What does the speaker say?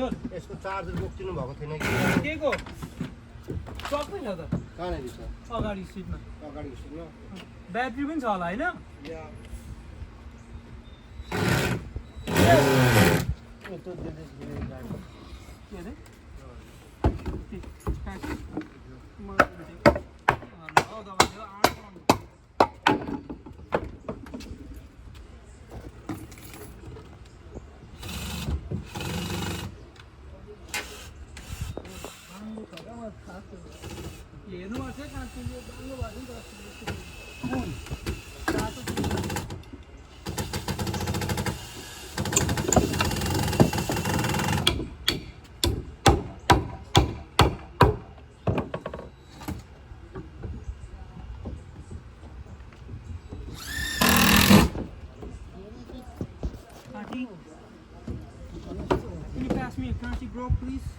हजुर यसको चार्जर बोकिदिनु भएको थिएन कि के को सबै छ त कहाँनिर छ अगाडि सिटमा अगाडि सुन्नु ब्याट्री पनि छ होला होइन यस्तो देदेश गाडी के अरे हेर्नुपर्छ काँच्ची राम्रो भएको नि Can you pass me a currency bro, please?